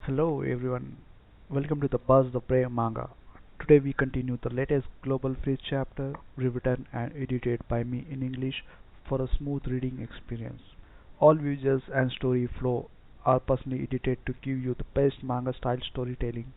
Hello everyone, welcome to the Buzz the Prey Manga. Today we continue the latest Global Freeze chapter, rewritten and edited by me in English for a smooth reading experience. All visuals and story flow are personally edited to give you the best manga style storytelling.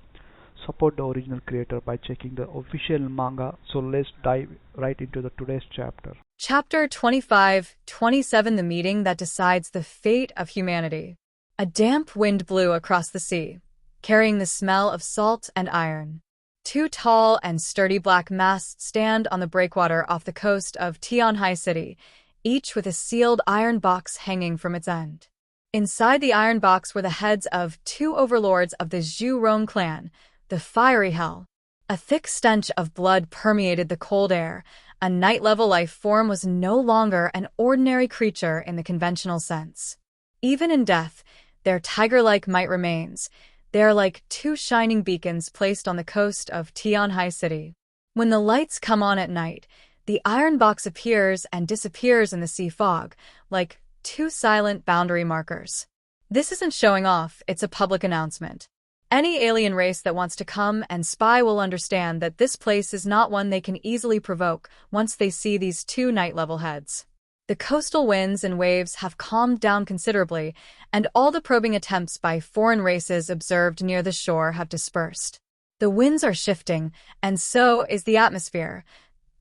Support the original creator by checking the official manga. So let's dive right into the today's chapter. Chapter 25-27, The Meeting That Decides the Fate of Humanity. A damp wind blew across the sea, carrying the smell of salt and iron. Two tall and sturdy black masts stand on the breakwater off the coast of Tianhai City, each with a sealed iron box hanging from its end. Inside the iron box were the heads of two overlords of the Zhu Rong clan, the Fiery Hell. A thick stench of blood permeated the cold air. A night-level life form was no longer an ordinary creature in the conventional sense. Even in death, their tiger-like might remains. They are like two shining beacons placed on the coast of Tianhai City. When the lights come on at night, the iron box appears and disappears in the sea fog, like two silent boundary markers. This isn't showing off, it's a public announcement. Any alien race that wants to come and spy will understand that this place is not one they can easily provoke once they see these two night-level heads. The coastal winds and waves have calmed down considerably, and all the probing attempts by foreign races observed near the shore have dispersed. The winds are shifting, and so is the atmosphere.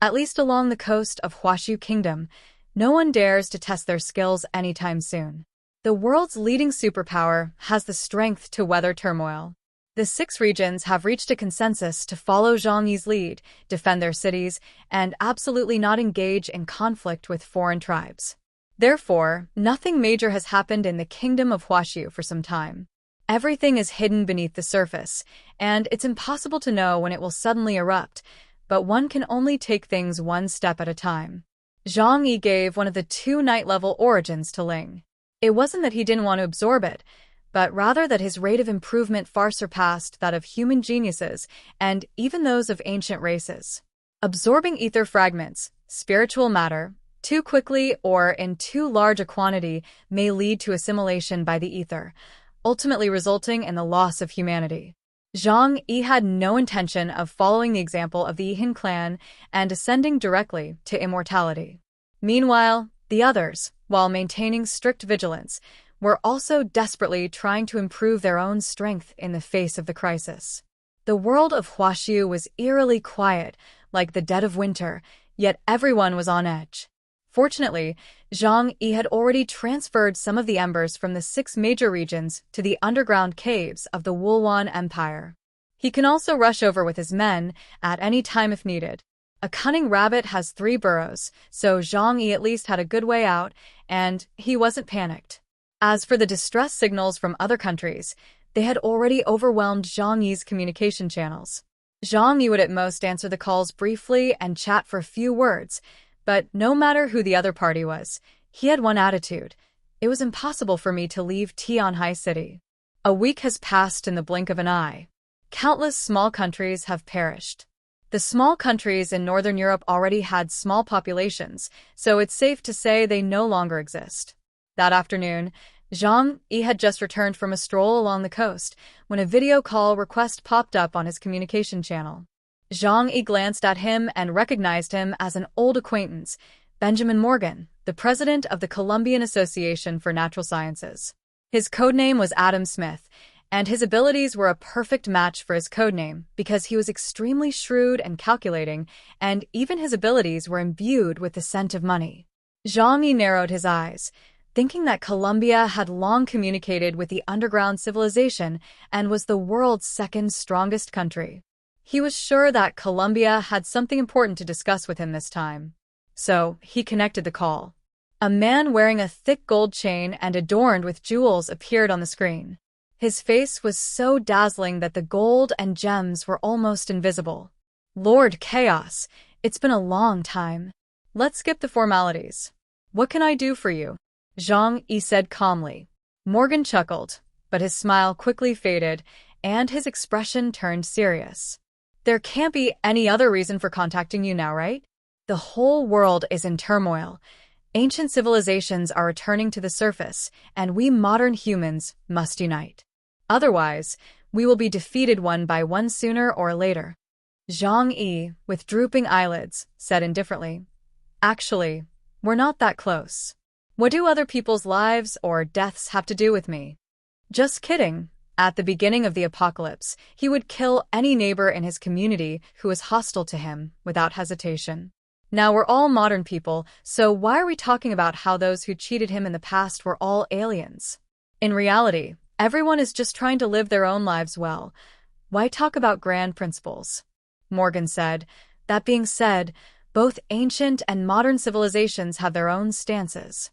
At least along the coast of Huashu Kingdom, no one dares to test their skills anytime soon. The world's leading superpower has the strength to weather turmoil. The 6 regions have reached a consensus to follow Jiang E's lead, defend their cities, and absolutely not engage in conflict with foreign tribes. Therefore, nothing major has happened in the kingdom of Huashu for some time. Everything is hidden beneath the surface, and it's impossible to know when it will suddenly erupt, but one can only take things one step at a time. Jiang E gave one of the 2 night-level origins to Ling. It wasn't that he didn't want to absorb it, but rather that his rate of improvement far surpassed that of human geniuses and even those of ancient races. Absorbing ether fragments, spiritual matter, too quickly or in too large a quantity may lead to assimilation by the ether, ultimately resulting in the loss of humanity. Jiang E had no intention of following the example of the Yihan clan and ascending directly to immortality. Meanwhile, the others, while maintaining strict vigilance, were also desperately trying to improve their own strength in the face of the crisis. The world of Huashu was eerily quiet, like the dead of winter, yet everyone was on edge. Fortunately, Jiang E had already transferred some of the embers from the 6 major regions to the underground caves of the Wulwan Empire. He can also rush over with his men at any time if needed. A cunning rabbit has 3 burrows, so Jiang E at least had a good way out, and he wasn't panicked. As for the distress signals from other countries, they had already overwhelmed Jiang E's communication channels. Jiang E would at most answer the calls briefly and chat for a few words, but no matter who the other party was, he had one attitude: it was impossible for me to leave Tianhai City. A week has passed in the blink of an eye. Countless small countries have perished. The small countries in Northern Europe already had small populations, so it's safe to say they no longer exist. That afternoon, Jiang E had just returned from a stroll along the coast when a video call request popped up on his communication channel. Jiang E glanced at him and recognized him as an old acquaintance, Benjamin Morgan, the president of the Colombian Association for Natural Sciences. His codename was Adam Smith, and his abilities were a perfect match for his codename because he was extremely shrewd and calculating, and even his abilities were imbued with the scent of money. Jiang E narrowed his eyes, thinking that Colombia had long communicated with the underground civilization and was the world's 2nd strongest country. He was sure that Colombia had something important to discuss with him this time. So, he connected the call. A man wearing a thick gold chain and adorned with jewels appeared on the screen. His face was so dazzling that the gold and gems were almost invisible. Lord Chaos, it's been a long time. Let's skip the formalities. What can I do for you? Jiang E said calmly. Morgan chuckled, but his smile quickly faded, and his expression turned serious. There can't be any other reason for contacting you now, right? The whole world is in turmoil. Ancient civilizations are returning to the surface, and we modern humans must unite. Otherwise, we will be defeated one by one sooner or later. Jiang E, with drooping eyelids, said indifferently, "Actually, we're not that close. What do other people's lives or deaths have to do with me?" Just kidding. At the beginning of the apocalypse, he would kill any neighbor in his community who was hostile to him without hesitation. Now we're all modern people, so why are we talking about how those who cheated him in the past were all aliens? In reality, everyone is just trying to live their own lives well. Why talk about grand principles? Morgan said. That being said, both ancient and modern civilizations have their own stances.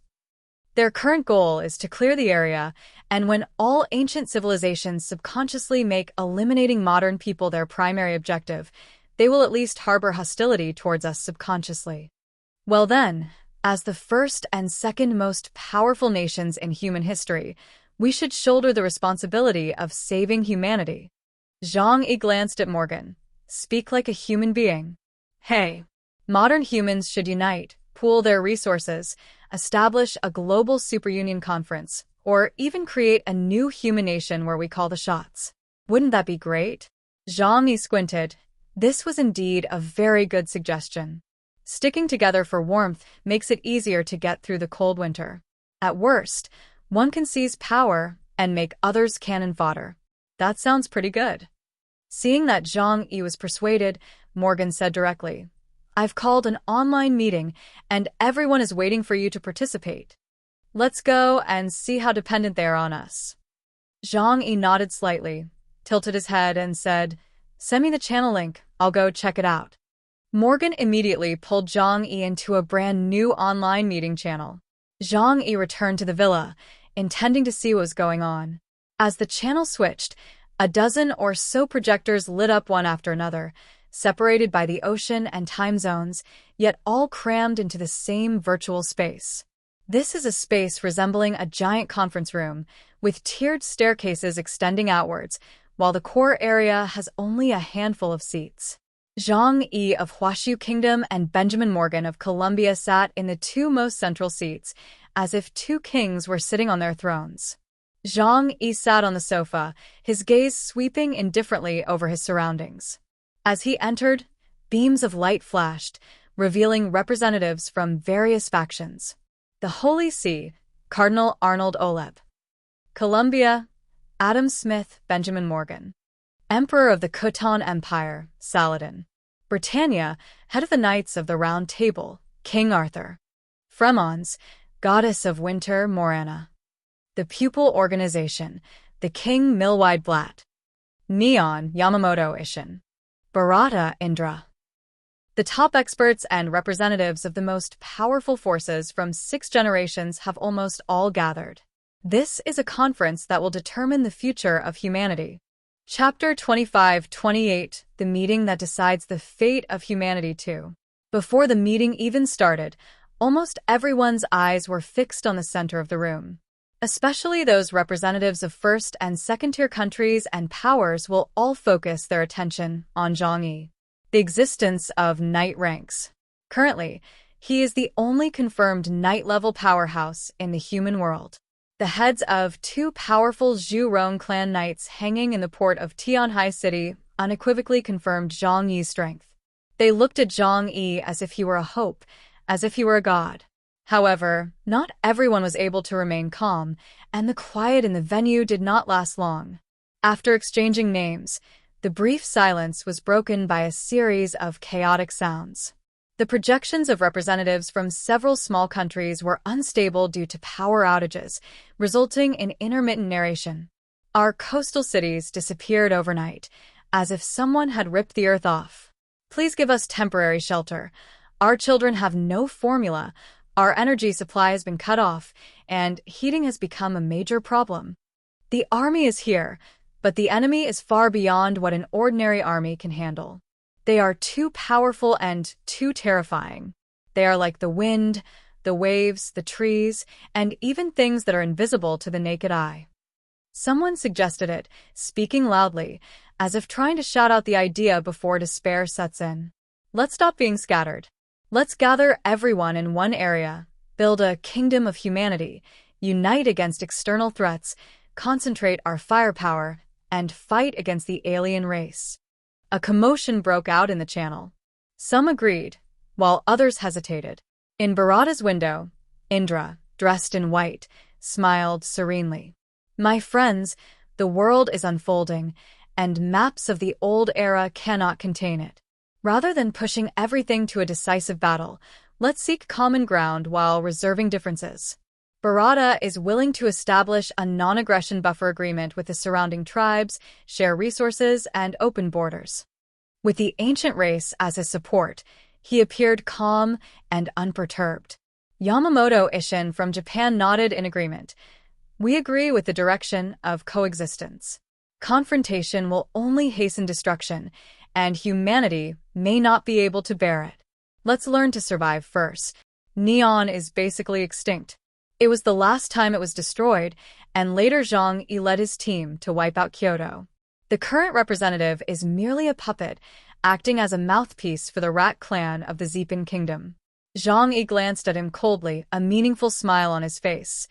Their current goal is to clear the area, and when all ancient civilizations subconsciously make eliminating modern people their primary objective, they will at least harbor hostility towards us subconsciously. Well then, as the first and second most powerful nations in human history, we should shoulder the responsibility of saving humanity. Jiang E glanced at Morgan. Speak like a human being. Hey, modern humans should unite, pool their resources, establish a global superunion conference, or even create a new human nation where we call the shots. Wouldn't that be great? Jiang E squinted. This was indeed a very good suggestion. Sticking together for warmth makes it easier to get through the cold winter. At worst, one can seize power and make others cannon fodder. That sounds pretty good. Seeing that Jiang E was persuaded, Morgan said directly, I've called an online meeting and everyone is waiting for you to participate. Let's go and see how dependent they are on us. Jiang E nodded slightly, tilted his head and said, Send me the channel link, I'll go check it out. Morgan immediately pulled Jiang E into a brand new online meeting channel. Jiang E returned to the villa, intending to see what was going on. As the channel switched, a dozen or so projectors lit up one after another, separated by the ocean and time zones, yet all crammed into the same virtual space. This is a space resembling a giant conference room, with tiered staircases extending outwards, while the core area has only a handful of seats. Jiang E of Huashu Kingdom and Benjamin Morgan of Colombia sat in the two most central seats, as if two kings were sitting on their thrones. Jiang E sat on the sofa, his gaze sweeping indifferently over his surroundings. As he entered, beams of light flashed, revealing representatives from various factions. The Holy See, Cardinal Arnold Oleb. Colombia, Adam Smith, Benjamin Morgan. Emperor of the Khotan Empire, Saladin. Britannia, head of the Knights of the Round Table, King Arthur. Fremons, Goddess of Winter, Morana. The Pupil Organization, the King Millwide Blatt. Neon, Yamamoto Ishin. Bharata, Indra. The top experts and representatives of the most powerful forces from 6 generations have almost all gathered. This is a conference that will determine the future of humanity. Chapter 25-28, The Meeting That Decides the Fate of Humanity 2. Before the meeting even started, almost everyone's eyes were fixed on the center of the room. Especially those representatives of first- and second-tier countries and powers will all focus their attention on Jiang E. The existence of knight ranks. Currently, he is the only confirmed knight-level powerhouse in the human world. The heads of 2 powerful Zhu Rong clan knights hanging in the port of Tianhai City unequivocally confirmed Jiang Yi's strength. They looked at Jiang E as if he were a hope, as if he were a god. However, not everyone was able to remain calm, and the quiet in the venue did not last long. After exchanging names, the brief silence was broken by a series of chaotic sounds. The projections of representatives from several small countries were unstable due to power outages, resulting in intermittent narration. Our coastal cities disappeared overnight, as if someone had ripped the earth off. Please give us temporary shelter. Our children have no formula, our energy supply has been cut off, and heating has become a major problem. The army is here, but the enemy is far beyond what an ordinary army can handle. They are too powerful and too terrifying. They are like the wind, the waves, the trees, and even things that are invisible to the naked eye. Someone suggested it, speaking loudly, as if trying to shout out the idea before despair sets in. Let's stop being scattered. Let's gather everyone in one area, build a kingdom of humanity, unite against external threats, concentrate our firepower, and fight against the alien race. A commotion broke out in the channel. Some agreed, while others hesitated. In Bharata's window, Indra, dressed in white, smiled serenely. My friends, the world is unfolding, and maps of the old era cannot contain it. Rather than pushing everything to a decisive battle, let's seek common ground while reserving differences. Bharata is willing to establish a non-aggression buffer agreement with the surrounding tribes, share resources, and open borders. With the ancient race as his support, he appeared calm and unperturbed. Yamamoto Ishin from Japan nodded in agreement. We agree with the direction of coexistence. Confrontation will only hasten destruction, and humanity may not be able to bear it. Let's learn to survive first. Neon is basically extinct. It was the last time it was destroyed, and later Jiang E led his team to wipe out Kyoto. The current representative is merely a puppet, acting as a mouthpiece for the Rat clan of the Zepin kingdom. Jiang E glanced at him coldly, a meaningful smile on his face.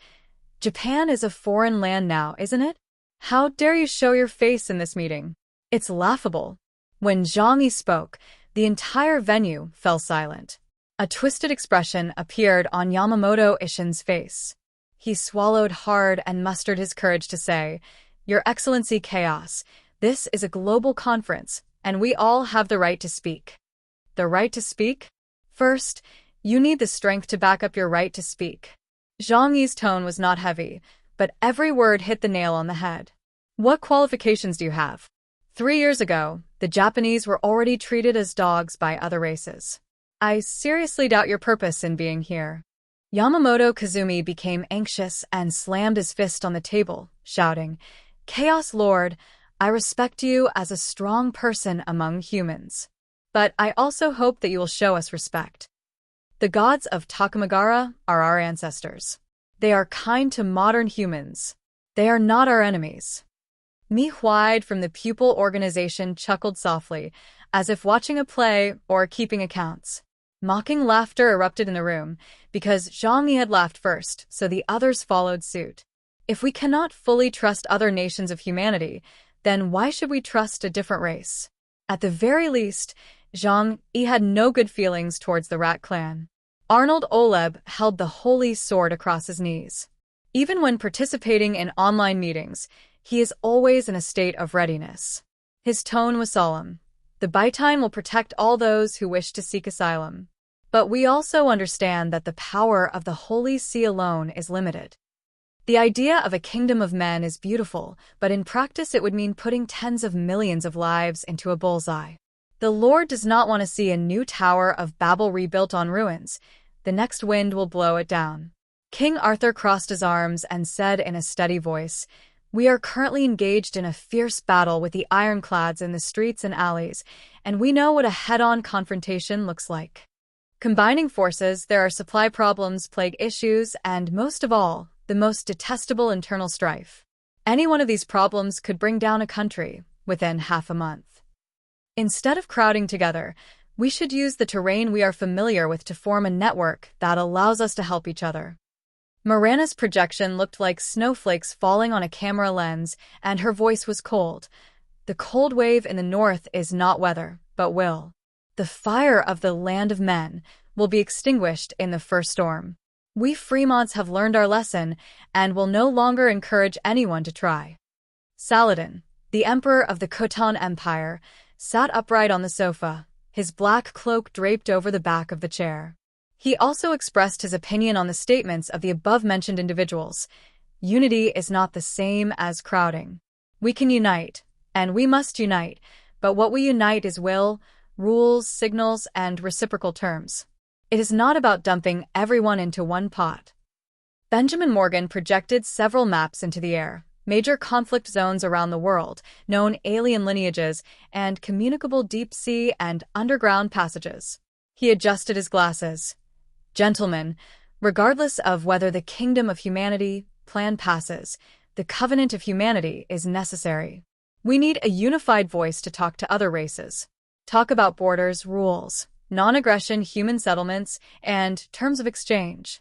Japan is a foreign land now, isn't it? How dare you show your face in this meeting? It's laughable. When Jiang E spoke, the entire venue fell silent. A twisted expression appeared on Yamamoto Ishin's face. He swallowed hard and mustered his courage to say, Your Excellency Chaos, this is a global conference, and we all have the right to speak. The right to speak? First, you need the strength to back up your right to speak. Jiang Yi's tone was not heavy, but every word hit the nail on the head. What qualifications do you have? 3 years ago, the Japanese were already treated as dogs by other races. I seriously doubt your purpose in being here. Yamamoto Kazumi became anxious and slammed his fist on the table, shouting, Chaos Lord, I respect you as a strong person among humans. But I also hope that you will show us respect. The gods of Takamagara are our ancestors. They are kind to modern humans. They are not our enemies. Mi Huide from the pupil organization chuckled softly, as if watching a play or keeping accounts. Mocking laughter erupted in the room, because Jiang Yi had laughed first, so the others followed suit. If we cannot fully trust other nations of humanity, then why should we trust a different race? At the very least, Jiang Yi had no good feelings towards the Rat clan. Arnold Oleb held the holy sword across his knees. Even when participating in online meetings, he is always in a state of readiness. His tone was solemn. The Baitain will protect all those who wish to seek asylum. But we also understand that the power of the Holy See alone is limited. The idea of a kingdom of men is beautiful, but in practice it would mean putting tens of millions of lives into a bullseye. The Lord does not want to see a new Tower of Babel rebuilt on ruins. The next wind will blow it down. King Arthur crossed his arms and said in a steady voice, We are currently engaged in a fierce battle with the ironclads in the streets and alleys, and we know what a head-on confrontation looks like. Combining forces, there are supply problems, plague issues, and most of all, the most detestable internal strife. Any one of these problems could bring down a country within half a month. Instead of crowding together, we should use the terrain we are familiar with to form a network that allows us to help each other. Mirana's projection looked like snowflakes falling on a camera lens, and her voice was cold. The cold wave in the north is not weather, but will. The fire of the land of men will be extinguished in the first storm. We Fremonts have learned our lesson and will no longer encourage anyone to try. Saladin, the emperor of the Khotan Empire, sat upright on the sofa, his black cloak draped over the back of the chair. He also expressed his opinion on the statements of the above-mentioned individuals. Unity is not the same as crowding. We can unite, and we must unite, but what we unite is will, rules, signals, and reciprocal terms. It is not about dumping everyone into one pot. Benjamin Morgan projected several maps into the air, major conflict zones around the world, known alien lineages, and communicable deep-sea and underground passages. He adjusted his glasses. Gentlemen, regardless of whether the kingdom of humanity plan passes, the covenant of humanity is necessary. We need a unified voice to talk to other races. Talk about borders, rules, non-aggression, human settlements, and terms of exchange.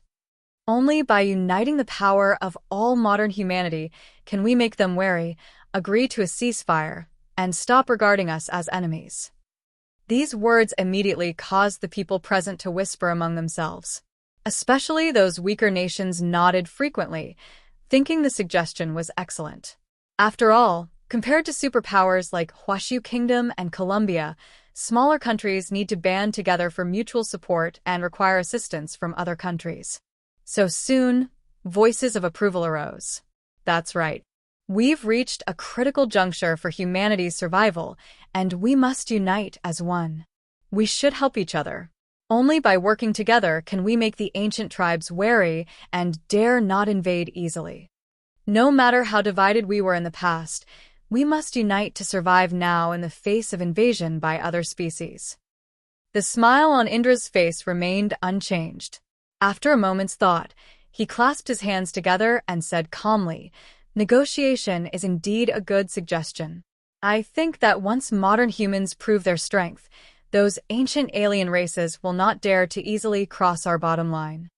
Only by uniting the power of all modern humanity can we make them wary, agree to a ceasefire, and stop regarding us as enemies. These words immediately caused the people present to whisper among themselves. Especially those weaker nations nodded frequently, thinking the suggestion was excellent. After all, compared to superpowers like Huashu Kingdom and Colombia, smaller countries need to band together for mutual support and require assistance from other countries. So soon, voices of approval arose. That's right. We've reached a critical juncture for humanity's survival, and we must unite as one. We should help each other. Only by working together can we make the ancient tribes wary and dare not invade easily. No matter how divided we were in the past, we must unite to survive now in the face of invasion by other species. The smile on Indra's face remained unchanged. After a moment's thought, he clasped his hands together and said calmly, "Negotiation is indeed a good suggestion. I think that once modern humans prove their strength, those ancient alien races will not dare to easily cross our bottom line."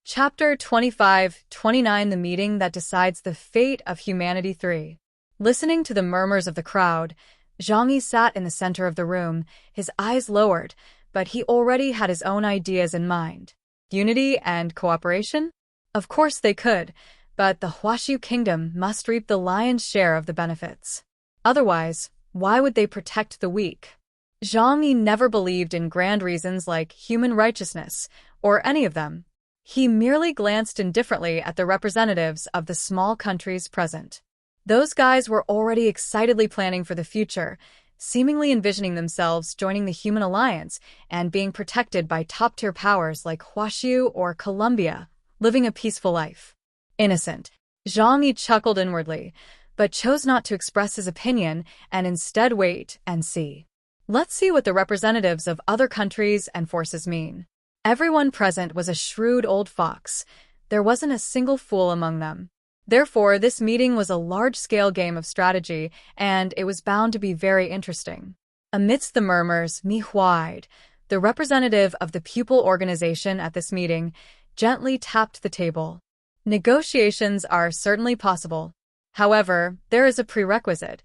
Chapter 25-29 The Meeting That Decides the Fate of Humanity 3. Listening to the murmurs of the crowd, Jiang E sat in the center of the room, his eyes lowered, but he already had his own ideas in mind. Unity and cooperation? Of course they could, but the Huashu Kingdom must reap the lion's share of the benefits. Otherwise, why would they protect the weak? Jiang E never believed in grand reasons like human righteousness, or any of them. He merely glanced indifferently at the representatives of the small countries present. Those guys were already excitedly planning for the future, seemingly envisioning themselves joining the human alliance and being protected by top-tier powers like Huashu or Colombia, living a peaceful life. Innocent. Jiang E chuckled inwardly, but chose not to express his opinion and instead wait and see. Let's see what the representatives of other countries and forces mean. Everyone present was a shrewd old fox. There wasn't a single fool among them. Therefore, this meeting was a large-scale game of strategy, and it was bound to be very interesting. Amidst the murmurs, Manhwa, the representative of the pupil organization at this meeting, gently tapped the table. Negotiations are certainly possible. However, there is a prerequisite.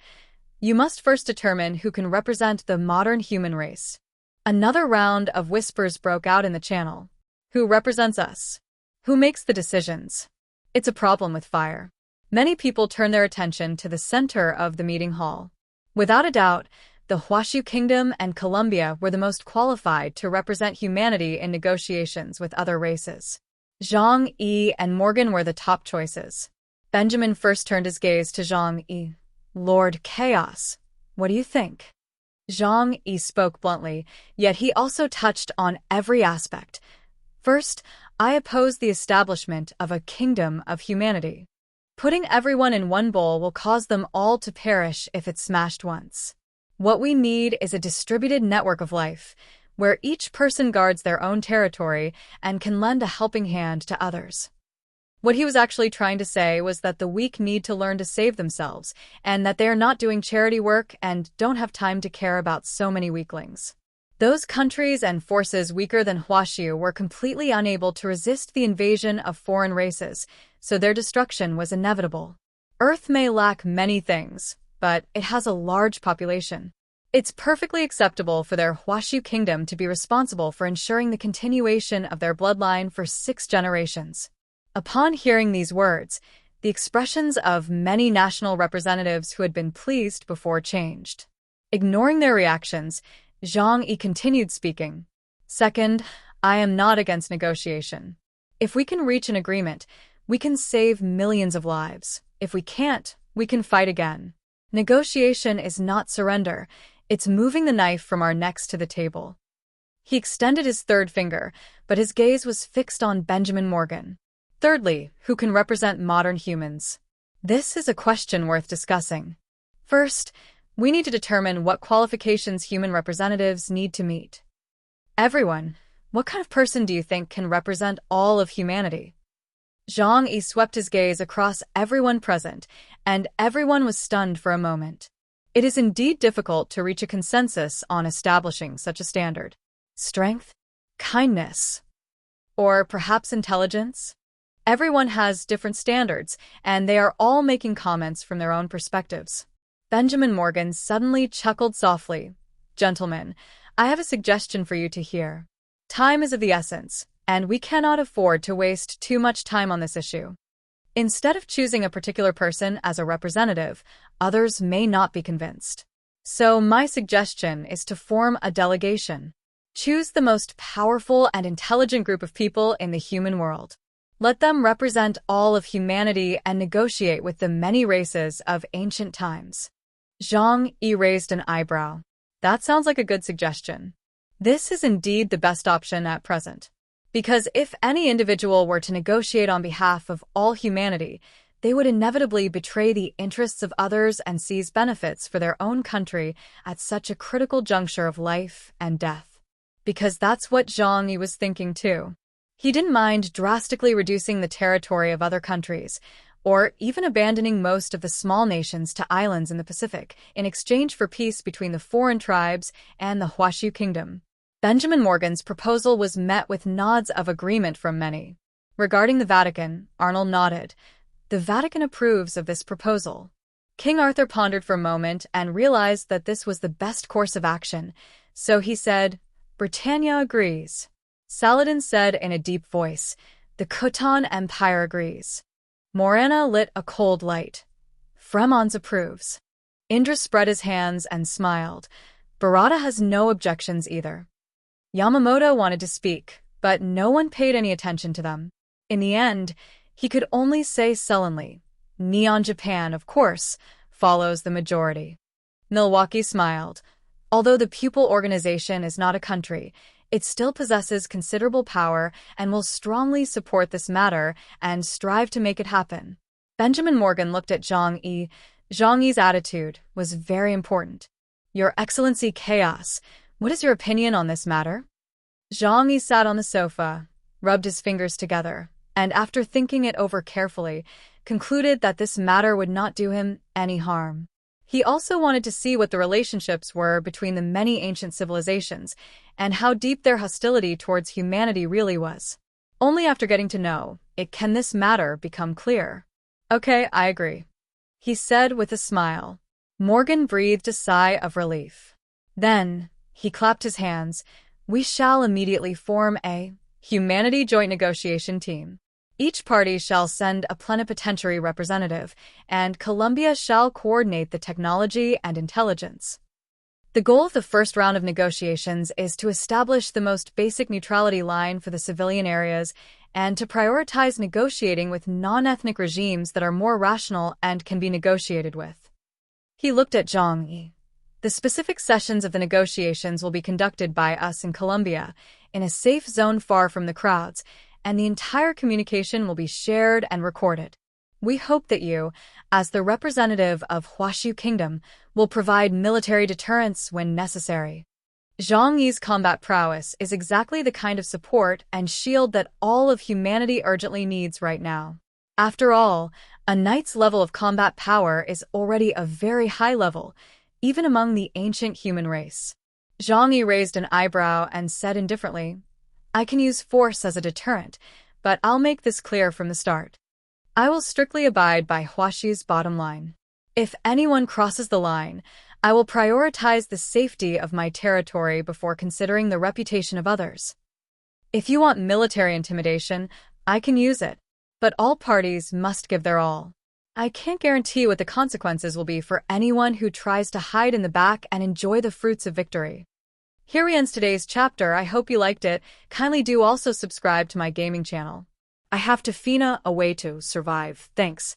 You must first determine who can represent the modern human race. Another round of whispers broke out in the channel. Who represents us? Who makes the decisions? It's a problem with fire. Many people turn their attention to the center of the meeting hall. Without a doubt, the Huashu Kingdom and Colombia were the most qualified to represent humanity in negotiations with other races. Jiang E and Morgan were the top choices. Benjamin first turned his gaze to Jiang E. "Lord Chaos, what do you think?" Jiang E spoke bluntly, yet he also touched on every aspect. "First, I oppose the establishment of a kingdom of humanity. Putting everyone in one bowl will cause them all to perish if it's smashed once. What we need is a distributed network of life, where each person guards their own territory and can lend a helping hand to others." What he was actually trying to say was that the weak need to learn to save themselves, and that they are not doing charity work and don't have time to care about so many weaklings. Those countries and forces weaker than Huashu were completely unable to resist the invasion of foreign races, so their destruction was inevitable. Earth may lack many things, but it has a large population. It's perfectly acceptable for their Huashu kingdom to be responsible for ensuring the continuation of their bloodline for 6 generations. Upon hearing these words, the expressions of many national representatives who had been pleased before changed. Ignoring their reactions, Jiang E continued speaking. "Second, I am not against negotiation. If we can reach an agreement, we can save millions of lives. If we can't, we can fight again. Negotiation is not surrender. It's moving the knife from our necks to the table." He extended his third finger, but his gaze was fixed on Benjamin Morgan. "Thirdly, who can represent modern humans? This is a question worth discussing. First, we need to determine what qualifications human representatives need to meet. Everyone, what kind of person do you think can represent all of humanity?" Jiang E swept his gaze across everyone present, and everyone was stunned for a moment. It is indeed difficult to reach a consensus on establishing such a standard. Strength? Kindness? Or perhaps intelligence? Everyone has different standards, and they are all making comments from their own perspectives. Benjamin Morgan suddenly chuckled softly. Gentlemen, I have a suggestion for you to hear. Time is of the essence, and we cannot afford to waste too much time on this issue. Instead of choosing a particular person as a representative, others may not be convinced. So my suggestion is to form a delegation. Choose the most powerful and intelligent group of people in the human world. Let them represent all of humanity and negotiate with the many races of ancient times. Jiang E raised an eyebrow. That sounds like a good suggestion. This is indeed the best option at present. Because if any individual were to negotiate on behalf of all humanity, they would inevitably betray the interests of others and seize benefits for their own country at such a critical juncture of life and death. Because that's what Jiang E was thinking too. He didn't mind drastically reducing the territory of other countries, or even abandoning most of the small nations to islands in the Pacific in exchange for peace between the foreign tribes and the Huashu kingdom. Benjamin Morgan's proposal was met with nods of agreement from many. Regarding the Vatican, Arnold nodded. The Vatican approves of this proposal. King Arthur pondered for a moment and realized that this was the best course of action, so he said, Britannia agrees. Saladin said in a deep voice, the Khotan Empire agrees. Morana lit a cold light. Fremons approves. Indra spread his hands and smiled. Bharata has no objections either. Yamamoto wanted to speak, but no one paid any attention to them. In the end, he could only say sullenly, Neon Japan, of course, follows the majority. Milwaukee smiled. Although the pupil organization is not a country, it still possesses considerable power and will strongly support this matter and strive to make it happen. Benjamin Morgan looked at Jiang E. Jiang E's attitude was very important. Your Excellency Chaos, what is your opinion on this matter? Jiang E sat on the sofa, rubbed his fingers together, and after thinking it over carefully, concluded that this matter would not do him any harm. He also wanted to see what the relationships were between the many ancient civilizations and how deep their hostility towards humanity really was. Only after getting to know it can this matter become clear. Okay, I agree, he said with a smile. Morgan breathed a sigh of relief. Then, he clapped his hands. We shall immediately form a humanity joint negotiation team. Each party shall send a plenipotentiary representative, and Colombia shall coordinate the technology and intelligence. The goal of the first round of negotiations is to establish the most basic neutrality line for the civilian areas and to prioritize negotiating with non-ethnic regimes that are more rational and can be negotiated with. He looked at Jiang E. The specific sessions of the negotiations will be conducted by us in Colombia, in a safe zone far from the crowds, and the entire communication will be shared and recorded. We hope that you, as the representative of Huashu Kingdom, will provide military deterrence when necessary. Jiang Yi's combat prowess is exactly the kind of support and shield that all of humanity urgently needs right now. After all, a knight's level of combat power is already a very high level, even among the ancient human race. Jiang Yi raised an eyebrow and said indifferently, I can use force as a deterrent, but I'll make this clear from the start. I will strictly abide by Huashu's bottom line. If anyone crosses the line, I will prioritize the safety of my territory before considering the reputation of others. If you want military intimidation, I can use it, but all parties must give their all. I can't guarantee what the consequences will be for anyone who tries to hide in the back and enjoy the fruits of victory. Here we end today's chapter. I hope you liked it. Kindly do also subscribe to my gaming channel. I have to Fina a way to survive. Thanks.